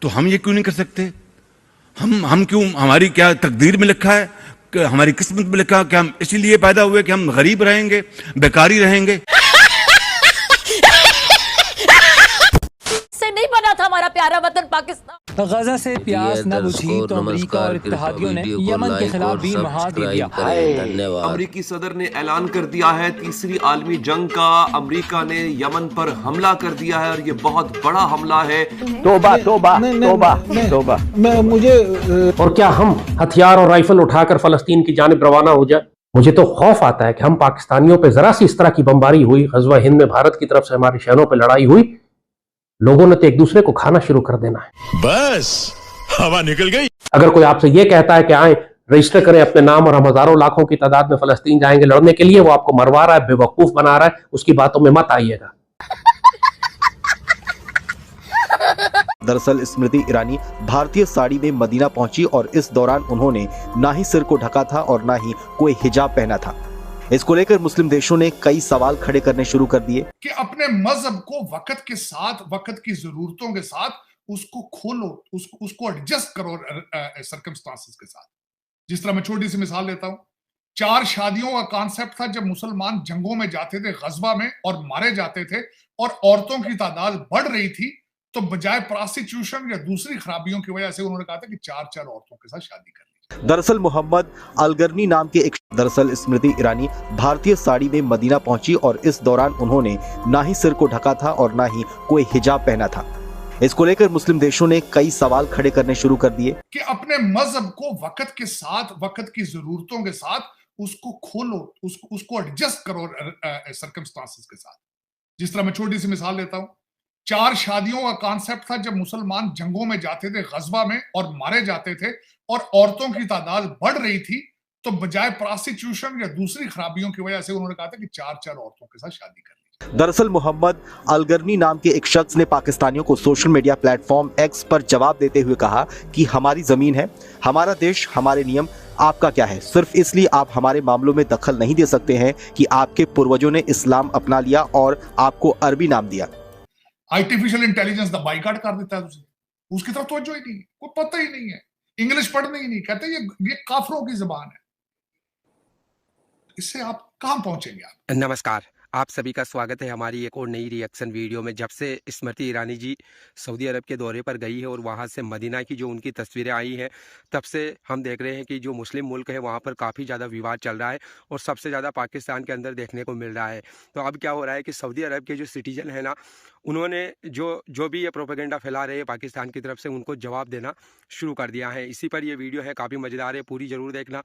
तो हम ये क्यों नहीं कर सकते? हम क्यों, हमारी क्या तकदीर में लिखा है, कि हमारी किस्मत में लिखा है कि हम इसीलिए पैदा हुए कि हम गरीब रहेंगे, बेकारी रहेंगे? से नहीं बना था हमारा प्यारा वतन पाकिस्तान। गजा से प्यास न बुझी तो अमरीका और इत्तेहादियों ने यमन के खिलाफ भी महाद दे दिया। धन्यवाद। अमरीकी सदर ने ऐलान कर दिया है तीसरी आलमी जंग का। अमरीका ने यमन पर हमला कर दिया है और ये बहुत बड़ा हमला है। तोबा तोबा तोबा तोबा। मुझे और क्या हम हथियार और राइफल उठाकर फलस्तीन की जानिब रवाना हो जाए? मुझे तो खौफ आता है कि हम पाकिस्तानियों पे जरा सी इस तरह की बमबारी हुई, गज़वा हिंद में भारत की तरफ से हमारे शहरों पे लड़ाई हुई, लोगों ने तो एक दूसरे को खाना शुरू कर देना है। बस हवा निकल गई। अगर कोई आपसे यह कहता है कि आए रजिस्टर करें अपने नाम और हम हजारों लाखों की तादाद में फलस्तीन जाएंगे लड़ने के लिए, वो आपको मरवा रहा है, बेवकूफ बना रहा है, उसकी बातों में मत आइएगा। दरअसल स्मृति ईरानी भारतीय साड़ी में मदीना पहुंची और इस दौरान उन्होंने ना ही सिर को ढका था और ना ही कोई हिजाब पहना था। इसको लेकर मुस्लिम देशों ने कई सवाल खड़े करने शुरू कर दिए कि अपने मजहब को वक्त के साथ, वक्त की जरूरतों के साथ उसको खोलो, उसको एडजस्ट करो सर्कमस्टांसेस के साथ। जिस तरह मैं छोटी सी मिसाल लेता हूं, 4 शादियों का कॉन्सेप्ट था जब मुसलमान जंगों में जाते थे, गजबा में, और मारे जाते थे और औरतों की तादाद बढ़ रही थी, तो बजाय प्रोस्टिट्यूशन या दूसरी खराबियों की वजह से उन्होंने कहा था कि 4 औरतों के साथ शादी कर ली। दरअसल मोहम्मद अलगरनी नाम के एक दरअसल स्मृति ईरानी भारतीय साड़ी में मदीना पहुंची और इस दौरान उन्होंने ना ही सिर को ढका था और ना ही कोई हिजाब पहना था। इसको लेकर मुस्लिम देशों ने कई सवाल खड़े करने शुरू कर दिए कि अपने मजहब को वक्त के साथ, वक्त की जरूरतों के साथ उसको खोलो, उसको एडजस्ट करो सर्कमस्टांसेस के साथ। जिस तरह मैं छोटी सी मिसाल लेता हूं, 4 शादियों का कॉन्सेप्ट था जब मुसलमान जंगों में जाते थे, गजबा में, और मारे जाते थे और औरतों की तादाद बढ़ रही थी, तो बजाय प्रोस्टिट्यूशन या दूसरी खराबियों की वजह से उन्होंने कहा था कि 4 औरतों के साथ शादी कर ली। दरअसल मोहम्मद अलगरनी नाम के एक शख्स ने पाकिस्तानियों को सोशल मीडिया प्लेटफॉर्म एक्स पर जवाब देते हुए कहा कि हमारी जमीन है, हमारा देश, हमारे नियम, आपका क्या है? सिर्फ इसलिए आप हमारे मामलों में दखल नहीं दे सकते हैं कि आपके पूर्वजों ने इस्लाम अपना लिया और आपको अरबी नाम दिया। आर्टिफिशियल इंटेलिजेंस दा बाइकाट कर देता है उसे, उसकी तरफ तवज्जो ही नहीं, कोई पता ही नहीं है, इंग्लिश पढ़ने ही नहीं, कहते ये काफरों की जुबान है। इससे आप कहां पहुंचेंगे आप? नमस्कार, आप सभी का स्वागत है हमारी एक और नई रिएक्शन वीडियो में। जब से स्मृति ईरानी जी सऊदी अरब के दौरे पर गई है और वहां से मदीना की जो उनकी तस्वीरें आई हैं, तब से हम देख रहे हैं कि जो मुस्लिम मुल्क है वहां पर काफ़ी ज़्यादा विवाद चल रहा है और सबसे ज़्यादा पाकिस्तान के अंदर देखने को मिल रहा है। तो अब क्या हो रहा है कि सऊदी अरब के जो सिटीजन है ना, उन्होंने जो भी ये प्रोपेगेंडा फैला रहे हैं पाकिस्तान की तरफ से, उनको जवाब देना शुरू कर दिया है। इसी पर ये वीडियो है, काफ़ी मज़ेदार है, पूरी ज़रूर देखना,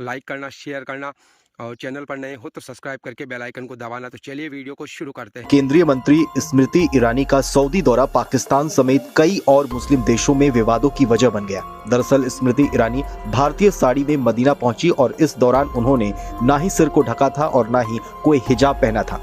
लाइक करना, शेयर करना, और चैनल पर नए हो तो सब्सक्राइब करके बेल आइकन को दबाना। तो चलिए वीडियो को शुरू करते हैं। केंद्रीय मंत्री स्मृति ईरानी का सऊदी दौरा पाकिस्तान समेत कई और मुस्लिम देशों में विवादों की वजह बन गया। दरअसल स्मृति ईरानी भारतीय साड़ी में मदीना पहुंची और इस दौरान उन्होंने ना ही सिर को ढका था और ना ही कोई हिजाब पहना था।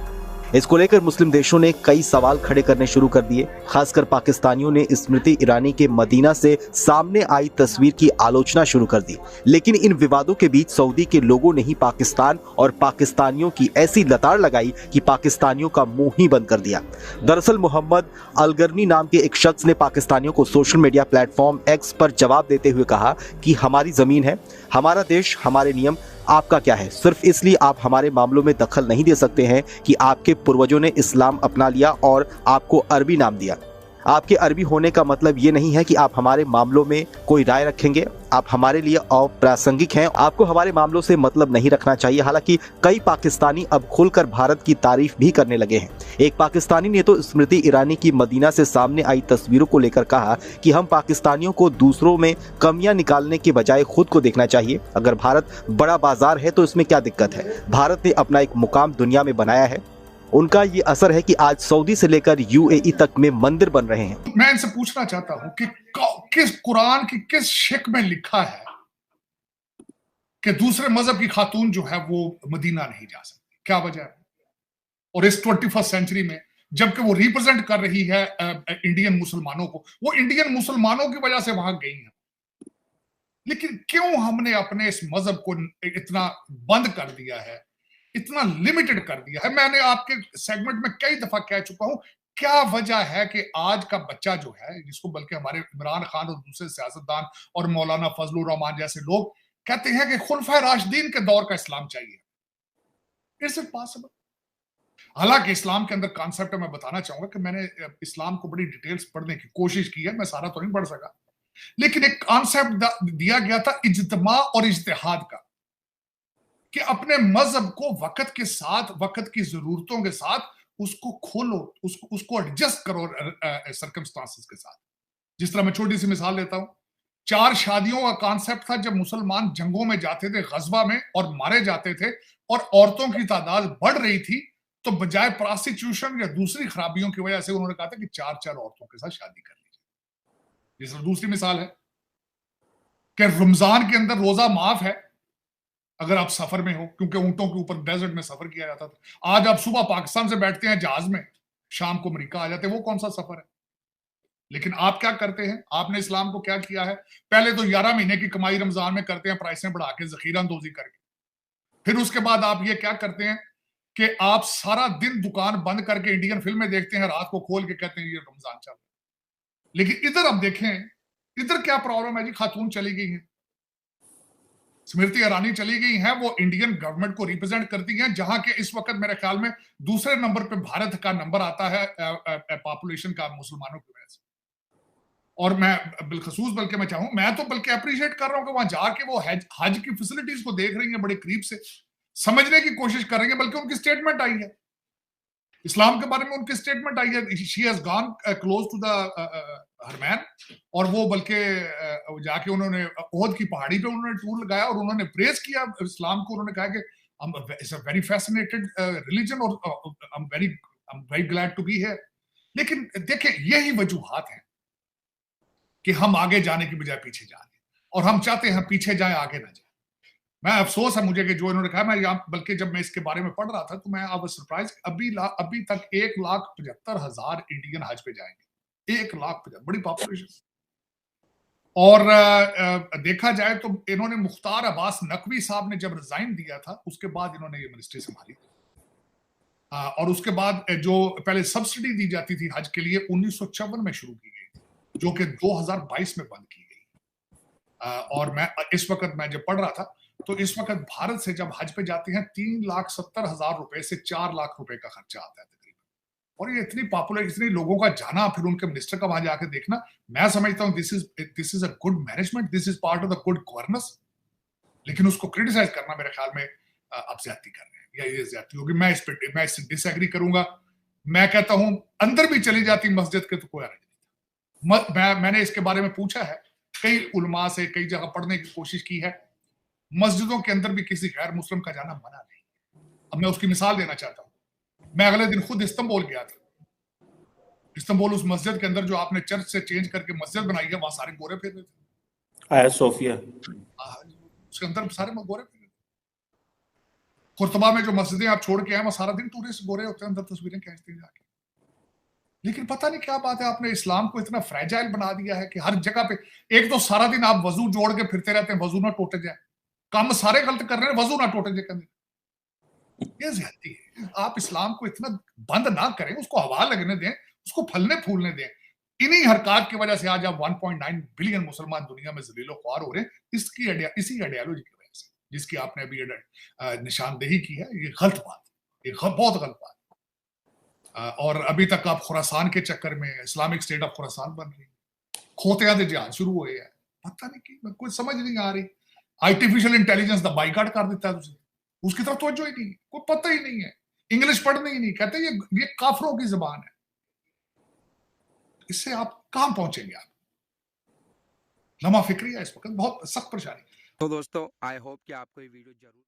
इसको लेकर मुस्लिम देशों ने कई सवाल खड़े करने शुरू कर दिए। खासकर पाकिस्तानियों ने स्मृति ईरानी के मदीना से सामने आई तस्वीर की आलोचना शुरू कर दी। लेकिन इन विवादों के बीच सऊदी के लोगों ने ही पाकिस्तान और पाकिस्तानियों की ऐसी लताड़ लगाई कि पाकिस्तानियों का मुंह ही बंद कर दिया। दरअसल मोहम्मद अलगरनी नाम के एक शख्स ने पाकिस्तानियों को सोशल मीडिया प्लेटफॉर्म एक्स पर जवाब देते हुए कहा कि हमारी जमीन है, हमारा देश, हमारे नियम, आपका क्या है? सिर्फ इसलिए आप हमारे मामलों में दखल नहीं दे सकते हैं कि आपके पूर्वजों ने इस्लाम अपना लिया और आपको अरबी नाम दिया। आपके अरबी होने का मतलब ये नहीं है कि आप हमारे मामलों में कोई राय रखेंगे। आप हमारे लिए अप्रासंगिक हैं, आपको हमारे मामलों से मतलब नहीं रखना चाहिए। हालांकि कई पाकिस्तानी अब खुलकर भारत की तारीफ भी करने लगे हैं। एक पाकिस्तानी ने तो स्मृति ईरानी की मदीना से सामने आई तस्वीरों को लेकर कहा कि हम पाकिस्तानियों को दूसरों में कमियां निकालने के बजाय खुद को देखना चाहिए। अगर भारत बड़ा बाजार है तो इसमें क्या दिक्कत है? भारत ने अपना एक मुकाम दुनिया में बनाया है। उनका ये असर है कि आज सऊदी से लेकर यूएई तक में मंदिर बन रहे हैं। मैं इनसे पूछना चाहता हूं कि किस कुरान की किस शिक में लिखा है कि दूसरे मजहब की खातून जो है वो मदीना नहीं जा सकती? क्या वजह है? और इस 21st सेंचुरी में जबकि वो रिप्रेजेंट कर रही है इंडियन मुसलमानों को, वो इंडियन मुसलमानों की वजह से वहां गई है। लेकिन क्यों हमने अपने इस मजहब को इतना बंद कर दिया है, इतना लिमिटेड कर दिया है? मैंने आपके सेगमेंट में कई दफा कह चुका हूं, क्या वजह है कि आज का बच्चा जो है, जिसको बल्कि हमारे इमरान खान और दूसरे सियासतदान और मौलाना फजलुर रहमान जैसे लोग कहते हैं कि खुलफा राशिदीन के दौर का इस्लाम चाहिए, इट्स इम्पॉसिबल। हालांकि इस्लाम के अंदर कॉन्सेप्ट मैं बताना चाहूंगा कि मैंने इस्लाम को बड़ी डिटेल्स पढ़ने की कोशिश की है, मैं सारा तो नहीं पढ़ सका, लेकिन एक कॉन्सेप्ट दिया गया था इज्तिमा और इज्तिहाद का, कि अपने मजहब को वक्त के साथ, वक्त की जरूरतों के साथ उसको खोलो, उसको एडजस्ट करो सर्कमस्टांसेस के साथ। जिस तरह मैं छोटी सी मिसाल लेता हूं, 4 शादियों का कॉन्सेप्ट था जब मुसलमान जंगों में जाते थे, गजबा में, और मारे जाते थे और औरतों की तादाद बढ़ रही थी, तो बजाय प्रोस्टिट्यूशन या दूसरी खराबियों की वजह से उन्होंने कहा था कि 4-4 औरतों के साथ शादी कर लीजिए। जिस दूसरी मिसाल है कि रमजान के अंदर रोजा माफ है अगर आप सफर में हो, क्योंकि ऊंटों के ऊपर डेजर्ट में सफर किया जाता था। आज आप सुबह पाकिस्तान से बैठते हैं जहाज में, शाम को अमेरिका आ जाते हैं, वो कौन सा सफर है? लेकिन आप क्या करते हैं? आपने इस्लाम को क्या किया है? पहले तो 11 महीने की कमाई रमजान में करते हैं, प्राइसें बढ़ा के, जखीरा अंदोजी करके। फिर उसके बाद आप ये क्या करते हैं कि आप सारा दिन दुकान बंद करके इंडियन फिल्में देखते हैं, रात को खोल के कहते हैं ये रमजान चल रहा है। लेकिन इधर आप देखें, इधर क्या प्रॉब्लम है जी? खातून चली गई है, स्मृति ईरानी चली गई हैं, वो इंडियन गवर्नमेंट को रिप्रेजेंट करती हैं, जहां के इस वक्त मेरे ख्याल में दूसरे नंबर पे भारत का नंबर आता है पॉपुलेशन का मुसलमानों की वजह से। और मैं बिलखसूस बल्कि मैं चाहूं, मैं तो बल्कि अप्रिशिएट कर रहा हूं कि वहां जाके वो हज की फैसिलिटीज को देख रही हैं, बड़े करीब से समझने की कोशिश कर रही हैं। बल्कि उनकी स्टेटमेंट आई है, इस्लाम के बारे में उनकी स्टेटमेंट आई है, she has gone close to the Harman, और वो बल्कि जाके उन्होंने ओहद की पहाड़ी पे उन्होंने टूर लगाया और उन्होंने प्रेज किया इस्लाम को। उन्होंने कहा कि it's a very fascinated religion और I am very glad to be here. लेकिन देखिए, यही वजूहात हैं कि हम आगे जाने की बजाय पीछे जा रहे हैं, और हम चाहते हैं पीछे जाए, आगे ना जाए। मैं अफसोस है मुझे कि जो इन्होंने कहा, मैं यहाँ बल्कि जब मैं इसके बारे में पढ़ रहा था तो मैं अब सरप्राइज, अभी तक 1,75,000 इंडियन हज पे जाएंगे, 1,75,000, बड़ी पॉपुलेशन। और देखा जाए तो इन्होंने मुख्तार अब्बास नकवी साहब ने जब रिजाइन दिया था, उसके बाद इन्होंने ये मिनिस्ट्री संभाली, और उसके बाद जो पहले सब्सिडी दी जाती थी हज के लिए 1954 में शुरू की गई, जो कि 2022 में बंद की गई। और मैं इस वक्त, मैं जब पढ़ रहा था तो इस वक्त भारत से जब हज पे जाते हैं 3,70,000 रुपए से 4 लाख रुपए का खर्चा आता है तकरीबन। और ये इतनी पॉपुलर, इतने लोगों का जाना, फिर उनके मिनिस्टर का वहां जाकर देखना, मैं समझता हूँ this is a good management, this is part of the good governance. लेकिन उसको क्रिटिसाइज करना मेरे ख्याल में आप ज्यादती कर रहे हैं, या ये ज्यादती होगी। मैं इससे डिसएग्री करूंगा। मैं कहता हूं अंदर भी चली जाती मस्जिद के तो कोई हर्ज नहीं था। मैंने इसके बारे में पूछा है, कई उलमा से, कई जगह पढ़ने की कोशिश की है, मस्जिदों के अंदर भी किसी गैर मुस्लिम का जाना मना नहीं। अब मैं उसकी मिसाल देना चाहता हूं। मैं अगले दिन खुद इस्तांबुल गया था। इस्तांबुल, उस मस्जिद के अंदर जो आपने चर्च से चेंज करके मस्जिद बनाई है, वहां सारे गोरे फिर रहे थे। आया सोफिया, उसके अंदर सारे गोरे फिर रहे थे। कुर्तबा में जो मस्जिदें आप छोड़ के आए, वहां सारा दिन टूरिस्ट गोरे होते हैं, अंदर तस्वीरें खींचते हैं जाके। लेकिन पता नहीं क्या बात है, आपने इस्लाम को इतना फ्रेजाइल बना दिया है कि हर जगह पे, एक तो सारा दिन आप वजू जोड़ के फिरते रहते हैं, वजू ना टूट जाए, काम सारे गलत कर रहे हैं, वजू ना टूट जाए, ये ज्यादती है। आप इस्लाम को इतना बंद ना करें, उसको हवा लगने दें, उसको फलने फूलने दें। इन्हीं हरकत की वजह से आज आप 1.9 बिलियन मुसलमान दुनिया में जलीलो ख्वार हो रहे हैं, इसी आइडियोलॉजी की वजह से, जिसकी आपने अभी निशानदेही की है। ये गलत बात, ये बहुत गलत बात। और अभी तक आप खुरासान के चक्कर में इस्लामिक स्टेट ऑफ खुरासान बन रही, खोतिया दे जहाज शुरू हुए हैं, पता नहीं कि कोई समझ नहीं आ रही। आर्टिफिशियल इंटेलिजेंस दा बाइकाट कर देता है, उसकी तरफ तवज्जो ही नहीं, कोई पता ही नहीं है, इंग्लिश पढ़ने ही नहीं, कहते ये काफरों की जुबान है। इससे आप कहां पहुंचेंगे? आप लम्हा फिक्री है इस वक्त, बहुत सख्त परेशानी। तो दोस्तों, आई होप कि आपको ये वीडियो जरूर